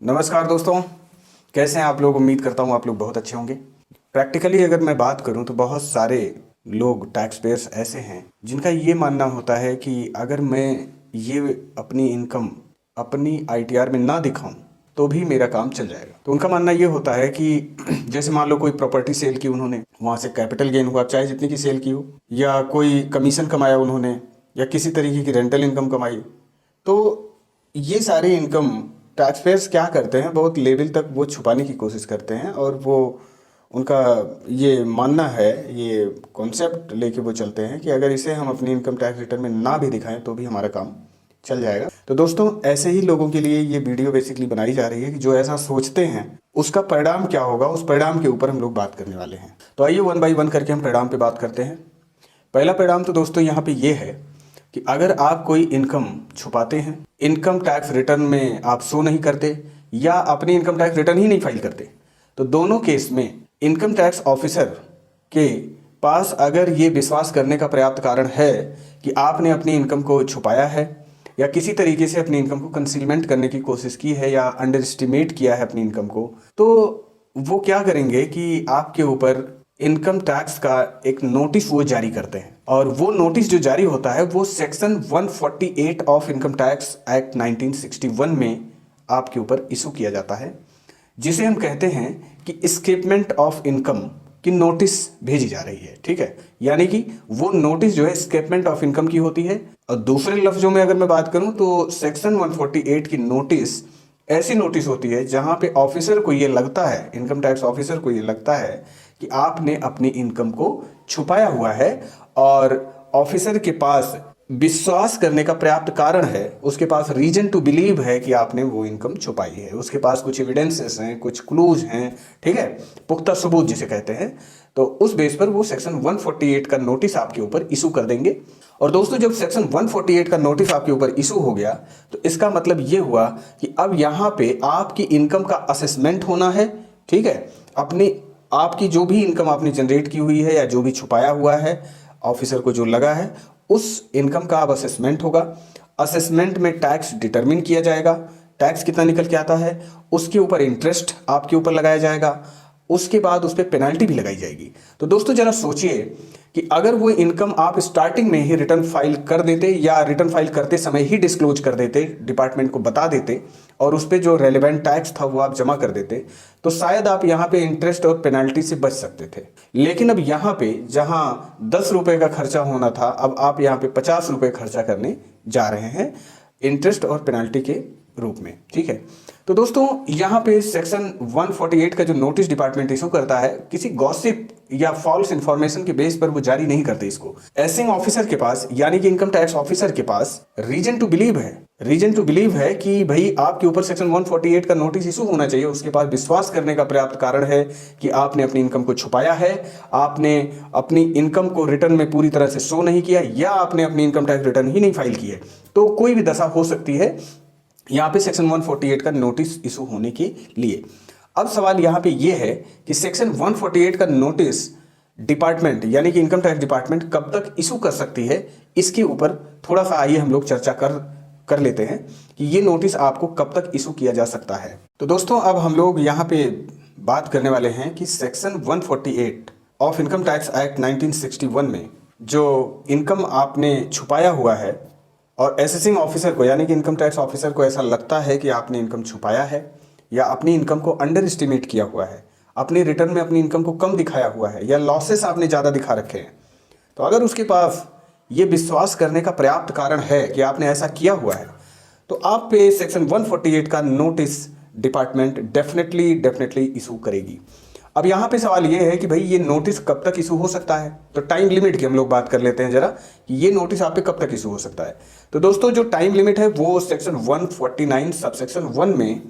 नमस्कार दोस्तों, कैसे हैं आप लोग। उम्मीद करता हूं आप लोग बहुत अच्छे होंगे। प्रैक्टिकली अगर मैं बात करूं तो बहुत सारे लोग टैक्स पेयर्स ऐसे हैं जिनका ये मानना होता है कि अगर मैं ये अपनी इनकम अपनी आईटीआर में ना दिखाऊं तो भी मेरा काम चल जाएगा। तो उनका मानना ये होता है कि जैसे मान लो कोई प्रॉपर्टी सेल की उन्होंने, वहां से कैपिटल गेन हुआ, चाहे जितनी की सेल की हो, या कोई कमीशन कमाया उन्होंने, या किसी तरीके की रेंटल इनकम कमाई, तो ये सारी इनकम टैक्स पेयर्स क्या करते हैं, बहुत लेवल तक वो छुपाने की कोशिश करते हैं। और वो उनका ये मानना है, ये कॉन्सेप्ट लेके वो चलते हैं कि अगर इसे हम अपनी इनकम टैक्स रिटर्न में ना भी दिखाएं तो भी हमारा काम चल जाएगा। तो दोस्तों, ऐसे ही लोगों के लिए ये वीडियो बेसिकली बनाई जा रही है कि जो ऐसा सोचते हैं उसका परिणाम क्या होगा, उस परिणाम के ऊपर हम लोग बात करने वाले हैं। तो आइए वन बाई वन करके हम परिणाम पे बात करते हैं। पहला परिणाम तो दोस्तों यहाँ पे ये है कि अगर आप कोई इनकम छुपाते हैं, इनकम टैक्स रिटर्न में आप शो नहीं करते या अपनी इनकम टैक्स रिटर्न ही नहीं फाइल करते, तो दोनों केस में इनकम टैक्स ऑफिसर के पास अगर ये विश्वास करने का पर्याप्त कारण है कि आपने अपनी इनकम को छुपाया है या किसी तरीके से अपनी इनकम को कंसीलमेंट करने की कोशिश की है या अंडर एस्टिमेट किया है अपनी इनकम को, तो वो क्या करेंगे कि आपके ऊपर इनकम टैक्स का एक नोटिस वो जारी करते हैं। और वो नोटिस जो जारी होता है वो section 148 of income tax act 1961 में आपके ऊपर इशू किया जाता है, जिसे हम कहते हैं कि स्टेटमेंट ऑफ इनकम की नोटिस भेजी जा रही है। ठीक है, यानी कि वो नोटिस जो है स्टेटमेंट ऑफ इनकम की होती है। और दूसरे लफ्जों में अगर मैं बात करूं तो सेक्शन 148 की नोटिस ऐसी नोटिस होती है जहां पे ऑफिसर को ये लगता है, इनकम टैक्स ऑफिसर को ये लगता है कि आपने अपनी इनकम को छुपाया हुआ है और ऑफिसर के पास विश्वास करने का पर्याप्त कारण है, उसके पास रीजन टू बिलीव है कि आपने वो इनकम छुपाई है, उसके पास कुछ एविडेंसेस हैं, कुछ क्लूज हैं, ठीक है, पुख्ता सबूत जिसे कहते हैं। तो उस बेस पर वो सेक्शन 148 का नोटिस आपके ऊपर इशू कर देंगे। और दोस्तों, जब सेक्शन 148 का नोटिस आपके ऊपर इशू हो गया तो इसका मतलब ये हुआ कि अब यहाँ पे आपकी इनकम का असेसमेंट होना है। ठीक है, अपनी आपकी जो भी इनकम आपने जनरेट की हुई है या जो भी छुपाया हुआ है, ऑफिसर को जो लगा है, उस इनकम का अब असेसमेंट होगा। असेसमेंट में टैक्स डिटरमिन किया जाएगा, टैक्स कितना निकल के आता है, उसके ऊपर इंटरेस्ट आपके ऊपर लगाया जाएगा, उसके बाद उस पर पेनल्टी भी लगाई जाएगी। तो दोस्तों, जरा सोचिए कि अगर वो इनकम आप स्टार्टिंग में ही रिटर्न फाइल कर देते या रिटर्न फाइल करते समय ही डिस्क्लोज कर देते, डिपार्टमेंट को बता देते और उस पर जो रेलेवेंट टैक्स था वो आप जमा कर देते, तो शायद आप यहाँ पे इंटरेस्ट और पेनल्टी से बच सकते थे। लेकिन अब यहाँ पे जहाँ 10 रुपए का खर्चा होना था, अब आप यहाँ पे 50 रुपए खर्चा करने जा रहे हैं इंटरेस्ट और पेनल्टी के रूप में। ठीक है, तो दोस्तों, यहाँ पे सेक्शन 148 का जो नोटिस डिपार्टमेंट इशू करता है, किसी गॉसिप या फॉल्स इंफॉर्मेशन के बेस पर वो जारी नहीं करते इसको। एसिंग ऑफिसर के पास, यानी कि इनकम टैक्स ऑफिसर के पास रीजन टू बिलीव है कि भाई आपके ऊपर सेक्शन 148 का नोटिस इशू होना चाहिए। उसके पास विश्वास करने का पर्याप्त कारण है कि आपने अपनी इनकम को छुपाया है, आपने अपनी इनकम को रिटर्न में पूरी तरह से शो नहीं किया, या आपने अपनी इनकम टैक्स रिटर्न ही नहीं फाइल की है। तो कोई भी दशा हो सकती है यहाँ पे सेक्शन 148 का नोटिस इशू होने के लिए। अब सवाल यहाँ पे ये है कि सेक्शन 148 का नोटिस डिपार्टमेंट, यानी कि इनकम टैक्स डिपार्टमेंट कब तक इशू कर सकती है, इसके ऊपर थोड़ा सा आइए हम लोग चर्चा कर लेते हैं कि ये नोटिस आपको कब तक इशू किया जा सकता है। तो दोस्तों, अब हम लोग यहाँ पे बात करने वाले हैं कि section 148 of income tax act 1961 में जो इनकम आपने छुपाया हुआ है और असेसिंग ऑफिसर को, यानी कि इनकम टैक्स ऑफिसर को ऐसा लगता है कि आपने इनकम छुपाया है या अपनी इनकम को अंडर एस्टिमेट किया हुआ है, अपने रिटर्न में अपनी इनकम को कम दिखाया हुआ है या लॉसेस आपने ज़्यादा दिखा रखे हैं, तो अगर उसके पास ये विश्वास करने का पर्याप्त कारण है कि आपने ऐसा किया हुआ है, तो आप पे सेक्शन 148 का नोटिस डिपार्टमेंट डेफिनेटली इशू करेगी। अब यहाँ पे सवाल ये है कि भाई ये नोटिस कब तक इशू हो सकता है। तो टाइम लिमिट की हम लोग बात कर लेते हैं जरा कि ये नोटिस आप पे कब तक इशू हो सकता है। तो दोस्तों, जो टाइम लिमिट है वो सेक्शन 149 सबसेक्शन 1 में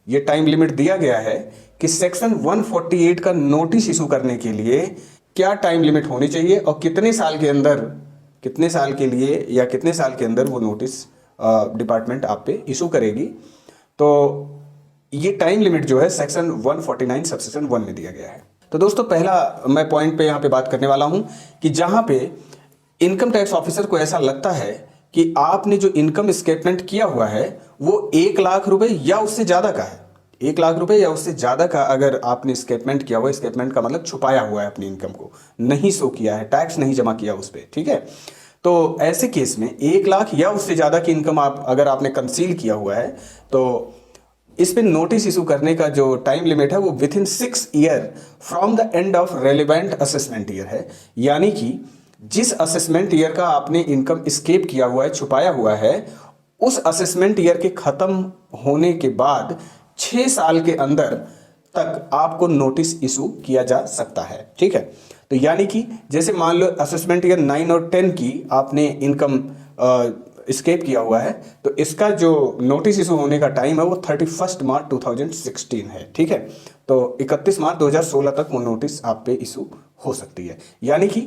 ये टाइम लिमिट दिया गया है कि सेक्शन 148 का नोटिस इशू करने के लिए क्या टाइम लिमिट होनी चाहिए और कितने साल के लिए या कितने साल के अंदर वो नोटिस डिपार्टमेंट आप पे इशू करेगी। तो ये टाइम लिमिट जो है सेक्शन 149 सबसेक्शन 1 में दिया गया है। तो दोस्तों, पहला मैं पॉइंट पे यहाँ पे बात करने वाला हूँ कि जहाँ पे इनकम टैक्स ऑफिसर को ऐसा लगता है कि आपने जो इनकम स्टेटमेंट किया हुआ है वो 1 लाख रुपए या उससे ज़्यादा का है, 1 लाख रुपए या उससे ज़्यादा का अगर आपने स्केपमेंट किया हुआ, स्केपमेंट का मतलब छुपाया हुआ है अपनी इनकम को, नहीं शो किया है, टैक्स नहीं जमा किया उस पर, ठीक है। तो ऐसे केस में 1 लाख या उससे ज़्यादा की इनकम आप अगर आपने कंसील किया हुआ है तो इस पे नोटिस इशू करने का जो टाइम लिमिट है वो within 6 year from the end of relevant assessment year है। यानी कि जिस असेसमेंट ईयर का आपने इनकम स्केप किया हुआ है, छुपाया हुआ है, उस असेसमेंट ईयर के खत्म होने के बाद 6 साल के अंदर तक आपको नोटिस इशू किया जा सकता है, ठीक है। तो यानी कि जैसे मान लो असेसमेंट ईयर 9 और 10 की आपने इनकम स्केप किया हुआ है, तो इसका जो नोटिस इशू होने का टाइम है वो 31 मार्च 2016 है, ठीक है। तो 31 मार्च 2016 तक वो नोटिस आप पे इशू हो सकती है। यानी कि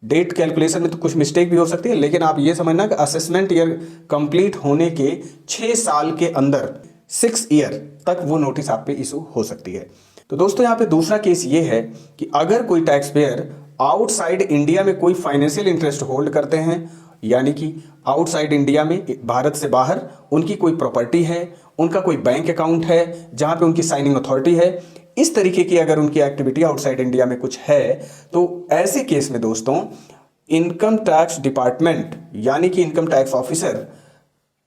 डेट कैलकुलेशन में तो कुछ मिस्टेक भी हो सकती है, लेकिन आप ये समझना कि असेसमेंट ईयर कंप्लीट होने के 6 साल के अंदर 6 ईयर तक वो नोटिस आप पे इशू हो सकती है। तो दोस्तों यहाँ पे दूसरा केस ये है कि अगर कोई टैक्स पेयर आउटसाइड इंडिया में कोई फाइनेंशियल इंटरेस्ट होल्ड करते हैं, यानी कि आउटसाइड इंडिया में, भारत से बाहर उनकी कोई प्रॉपर्टी है, उनका कोई बैंक अकाउंट है जहां पे उनकी साइनिंग अथॉरिटी है, इस तरीके की अगर उनकी एक्टिविटी आउटसाइड इंडिया में कुछ है, तो ऐसे केस में दोस्तों इनकम टैक्स डिपार्टमेंट यानी कि इनकम टैक्स ऑफिसर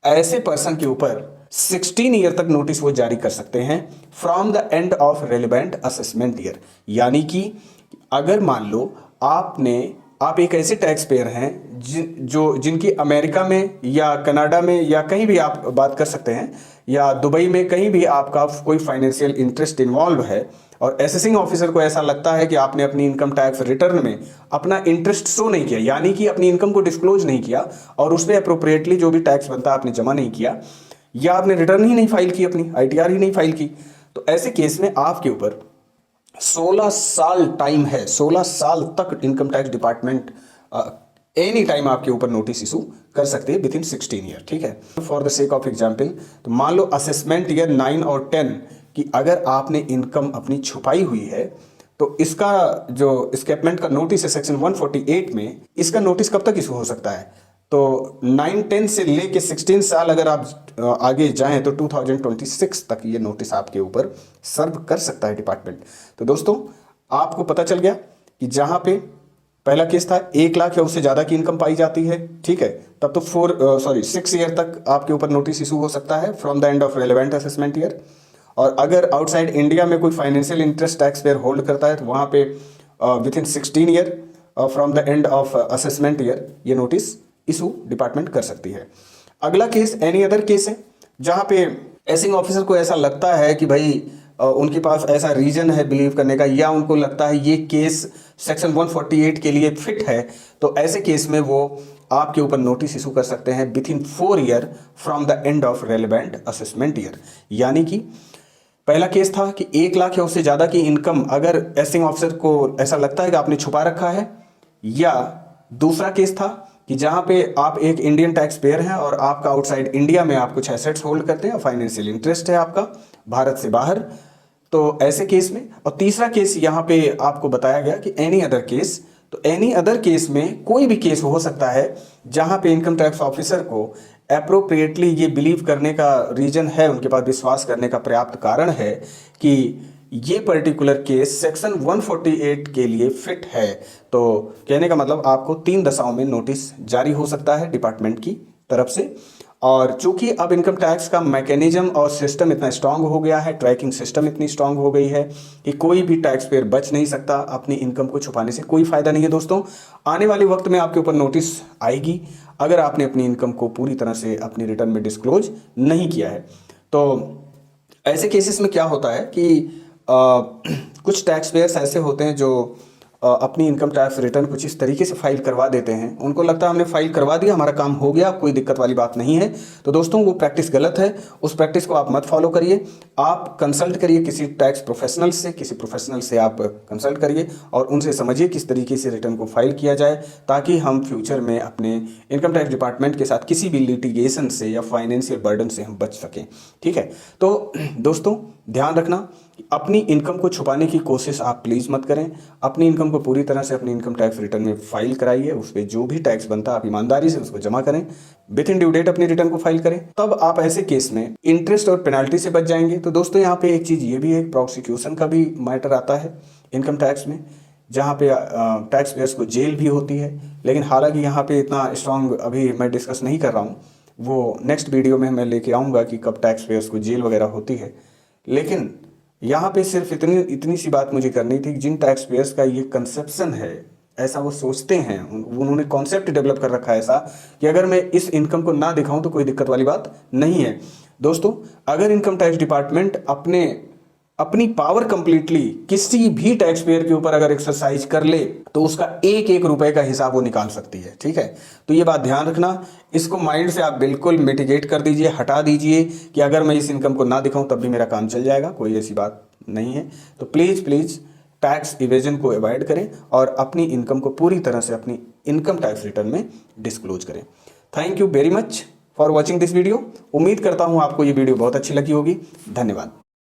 ऐसे पर्सन के ऊपर 16 ईयर तक नोटिस वो जारी कर सकते हैं from the end of relevant assessment year. यानी कि अगर मान लो आप एक ऐसे टैक्स पेयर हैं जिनकी अमेरिका में या कनाडा में या कहीं भी आप बात कर सकते हैं, या दुबई में कहीं भी आपका कोई फाइनेंशियल इंटरेस्ट इन्वॉल्व है, और असेसिंग ऑफिसर को ऐसा लगता है कि आपने अपनी इनकम टैक्स रिटर्न में अपना इंटरेस्ट शो नहीं किया, यानी कि अपनी इनकम को डिस्क्लोज नहीं किया और उस पर अप्रोप्रिएटली जो भी टैक्स बनता है आपने जमा नहीं किया, या आपने रिटर्न ही नहीं फाइल की, अपनी आईटीआर ही नहीं फाइल की, तो ऐसे केस में आपके ऊपर 16 साल टाइम है, 16 साल तक income tax department any time आपके ऊपर नोटिस इशू कर सकते हैं विथिन 16 ईयर, ठीक है। For the sake of example, तो मान लो असेसमेंट ईयर 9 और 10 की अगर आपने इनकम अपनी छुपाई हुई है, तो इसका जो स्केपमेंट का नोटिस है सेक्शन 148 में, इसका नोटिस कब तक इशू हो सकता है, तो 9-10 से लेके 16 साल अगर आप आगे जाएं तो 2026 तक ये नोटिस आपके ऊपर सर्व कर सकता है डिपार्टमेंट। तो दोस्तों आपको पता चल गया कि जहां पे पहला केस था 1 लाख या उससे ज़्यादा की इनकम पाई जाती है, ठीक है, तब तो 6 ईयर तक आपके ऊपर नोटिस इशू हो सकता है from the end of relevant assessment year. और अगर आउटसाइड इंडिया में कोई financial interest tax payer hold करता है तो वहाँ पे within 16 year from the end of assessment year ये नोटिस इशू डिपार्टमेंट कर सकती है। अगला केस एनी अदर केस है, जहाँ पे एसिंग ऑफिसर को ऐसा लगता है कि भाई उनके पास ऐसा रीजन है बिलीव करने का, या उनको लगता है ये केस सेक्शन 148 के लिए फिट है, तो ऐसे केस में वो आपके ऊपर नोटिस इशू कर सकते हैं within 4 year from the end of relevant assessment year. यानी कि पहला केस था कि 1 लाख या उससे ज़्यादा की इनकम अगर एसिंग ऑफिसर को ऐसा लगता है कि आपने छुपा रखा है, या दूसरा केस था कि जहां पे आप एक इंडियन टैक्स पेयर हैं और आपका आउटसाइड इंडिया में आप कुछ एसेट्स होल्ड करते हैं, फाइनेंशियल इंटरेस्ट है आपका भारत से बाहर, तो ऐसे केस में। और तीसरा केस यहाँ पे आपको बताया गया कि एनी अदर केस, तो एनी अदर केस में कोई भी केस हो सकता है जहां पे इनकम टैक्स ऑफिसर को अप्रोप्रिएटली ये बिलीव करने का रीजन है, उनके पास विश्वास करने का पर्याप्त कारण है कि ये पर्टिकुलर केस सेक्शन 148 के लिए फिट है। तो कहने का मतलब आपको 3 दशाओं में नोटिस जारी हो सकता है डिपार्टमेंट की तरफ से। और चूंकि अब इनकम टैक्स का मैकेनिज्म और सिस्टम इतना स्ट्रांग हो गया है, ट्रैकिंग सिस्टम इतनी स्ट्रांग हो गई है कि कोई भी टैक्स पेयर बच नहीं सकता, अपनी इनकम को छुपाने से कोई फायदा नहीं है। दोस्तों आने वाले वक्त में आपके ऊपर नोटिस आएगी अगर आपने अपनी इनकम को पूरी तरह से अपनी रिटर्न में डिस्क्लोज नहीं किया है। तो ऐसे केसेस में क्या होता है कि कुछ टैक्स पेयर्स ऐसे होते हैं जो अपनी इनकम टैक्स रिटर्न कुछ इस तरीके से फाइल करवा देते हैं, उनको लगता है हमने फाइल करवा दिया, हमारा काम हो गया, कोई दिक्कत वाली बात नहीं है। तो दोस्तों वो प्रैक्टिस गलत है, उस प्रैक्टिस को आप मत फॉलो करिए। आप कंसल्ट करिए किसी टैक्स प्रोफेशनल से, किसी प्रोफेशनल से आप कंसल्ट करिए और उनसे समझिए किस तरीके से रिटर्न को फाइल किया जाए, ताकि हम फ्यूचर में अपने इनकम टैक्स डिपार्टमेंट के साथ किसी भी लिटिगेशन से या फाइनेंशियल बर्डन से हम बच सकें। ठीक है, तो दोस्तों ध्यान रखना, अपनी इनकम को छुपाने की कोशिश आप प्लीज़ मत करें। अपनी इनकम को पूरी तरह से अपनी इनकम टैक्स रिटर्न में फाइल कराइए। उस पर जो भी टैक्स बनता है आप ईमानदारी से उसको जमा करें, विद इन ड्यू डेट अपनी रिटर्न को फाइल करें। तब आप ऐसे केस में इंटरेस्ट और पेनल्टी से बच जाएंगे। तो दोस्तों यहाँ पे एक चीज़ ये भी है, प्रोसिक्यूशन का भी मैटर आता है इनकम टैक्स में, जहाँ पे टैक्स पेयर्स को जेल भी होती है। लेकिन हालांकि यहाँ पे इतना स्ट्रांग अभी मैं डिस्कस नहीं कर रहा हूँ, वो नेक्स्ट वीडियो में मैं लेके आऊँगा कि कब टैक्स पेयर्स को जेल वगैरह होती है। लेकिन यहाँ पे सिर्फ इतनी सी बात मुझे करनी थी कि जिन टैक्स पेयर्स का ये कंसेप्शन है, ऐसा वो सोचते हैं, उन्होंने कॉन्सेप्ट डेवलप कर रखा है ऐसा कि अगर मैं इस इनकम को ना दिखाऊं तो कोई दिक्कत वाली बात नहीं है। दोस्तों, अगर इनकम टैक्स डिपार्टमेंट अपनी पावर कंप्लीटली किसी भी टैक्स पेयर के ऊपर अगर एक्सरसाइज कर ले तो उसका एक एक रुपए का हिसाब वो निकाल सकती है। ठीक है, तो ये बात ध्यान रखना, इसको माइंड से आप बिल्कुल मिटिगेट कर दीजिए, हटा दीजिए कि अगर मैं इस इनकम को ना दिखाऊं तब भी मेरा काम चल जाएगा। कोई ऐसी बात नहीं है। तो प्लीज़ टैक्स इवेजन को अवॉइड करें और अपनी इनकम को पूरी तरह से अपनी इनकम टैक्स रिटर्न में डिस्क्लोज करें। Thank you very much for watching this video. उम्मीद करता हूँ आपको ये वीडियो बहुत अच्छी लगी होगी। धन्यवाद।